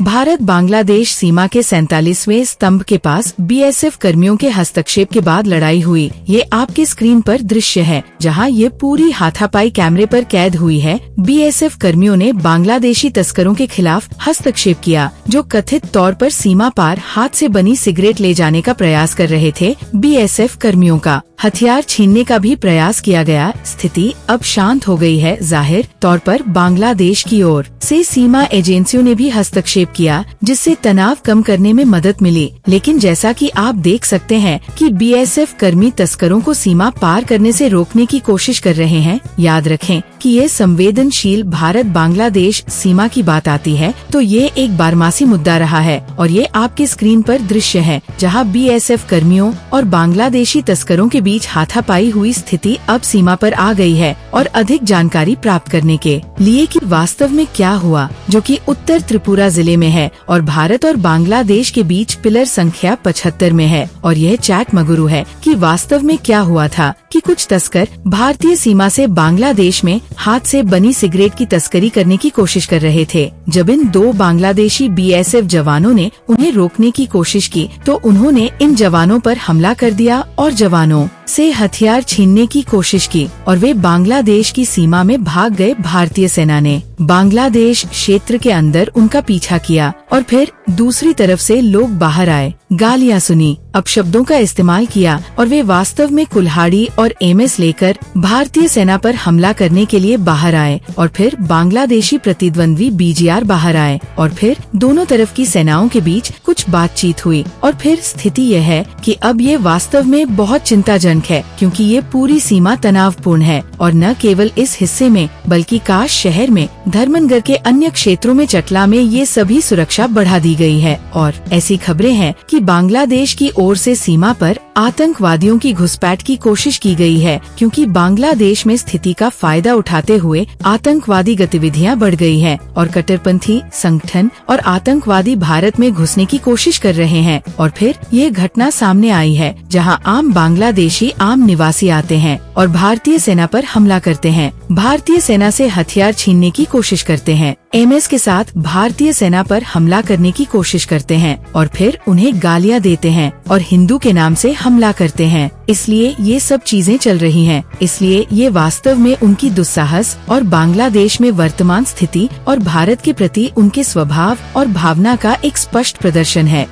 भारत बांग्लादेश सीमा के 47वें स्तंभ के पास बीएसएफ कर्मियों के हस्तक्षेप के बाद लड़ाई हुई। ये आपके स्क्रीन पर दृश्य है, जहां ये पूरी हाथापाई कैमरे पर कैद हुई है। बीएसएफ कर्मियों ने बांग्लादेशी तस्करों के खिलाफ हस्तक्षेप किया, जो कथित तौर पर सीमा पार हाथ से बनी सिगरेट ले जाने का प्रयास कर रहे थे। बीएसएफ कर्मियों का हथियार छीनने का भी प्रयास किया गया। स्थिति अब शांत हो गई है। जाहिर तौर पर बांग्लादेश की ओर से सीमा एजेंसियों ने भी हस्तक्षेप किया, जिससे तनाव कम करने में मदद मिली। लेकिन जैसा कि आप देख सकते हैं कि बीएसएफ कर्मी तस्करों को सीमा पार करने से रोकने की कोशिश कर रहे हैं। याद रखें कि ये संवेदनशील भारत बांग्लादेश सीमा की बात आती है तो ये एक बारमासी मुद्दा रहा है, और ये आपके स्क्रीन पर दृश्य है, जहां बीएसएफ कर्मियों और बांग्लादेशी तस्करों के बीच हाथापाई हुई स्थिति अब सीमा पर आ गई है। और अधिक जानकारी प्राप्त करने के लिए कि वास्तव में क्या हुआ, जो कि उत्तर त्रिपुरा जिले में है और भारत और बांग्लादेश के बीच पिलर संख्या 75 में है। और यह चैट मगुरु है कि वास्तव में क्या हुआ था कि कुछ तस्कर भारतीय सीमा से बांग्लादेश में हाथ से बनी सिगरेट की तस्करी करने की कोशिश कर रहे थे। जब इन दो बांग्लादेशी बीएसएफ जवानों ने उन्हें रोकने की कोशिश की तो उन्होंने इन जवानों पर हमला कर दिया और जवानों से हथियार छीनने की कोशिश की और वे बांग्लादेश की सीमा में भाग गए। भारतीय सेना ने बांग्लादेश क्षेत्र के अंदर उनका पीछा किया और फिर दूसरी तरफ से लोग बाहर आए, गालियां सुनी, अपशब्दों का इस्तेमाल किया और वे वास्तव में कुल्हाड़ी और एमएस लेकर भारतीय सेना पर हमला करने के लिए बाहर आए। और फिर बांग्लादेशी प्रतिद्वंद्वी बीजीआर बाहर आए और फिर दोनों तरफ की सेनाओं के बीच कुछ बातचीत हुई। और फिर स्थिति यह है कि अब ये वास्तव में बहुत चिंताजनक है, क्योंकि ये पूरी सीमा तनावपूर्ण है। और न केवल इस हिस्से में बल्कि काश शहर में, धर्मनगर के अन्य क्षेत्रों में, चटला में ये सभी सुरक्षा बढ़ा दी गई है। और ऐसी खबरें हैं कि बांग्लादेश की ओर से सीमा पर आतंकवादियों की घुसपैठ की कोशिश की गई है, क्योंकि बांग्लादेश में स्थिति का फायदा उठाते हुए आतंकवादी गतिविधियां बढ़ गई हैं और कट्टरपंथी संगठन और आतंकवादी भारत में घुसने की कोशिश कर रहे हैं। और फिर ये घटना सामने आई है, जहां आम बांग्लादेशी आम निवासी आते हैं और भारतीय सेना पर हमला करते हैं, भारतीय सेना से हथियार छीनने की कोशिश करते हैं, एमएस के साथ भारतीय सेना पर हमला करने की कोशिश करते हैं और फिर उन्हें गालियां देते हैं और हिंदू के नाम से हमला करते हैं। इसलिए ये सब चीजें चल रही हैं। इसलिए ये वास्तव में उनकी दुस्साहस और बांग्लादेश में वर्तमान स्थिति और भारत के प्रति उनके स्वभाव और भावना का एक स्पष्ट प्रदर्शन है।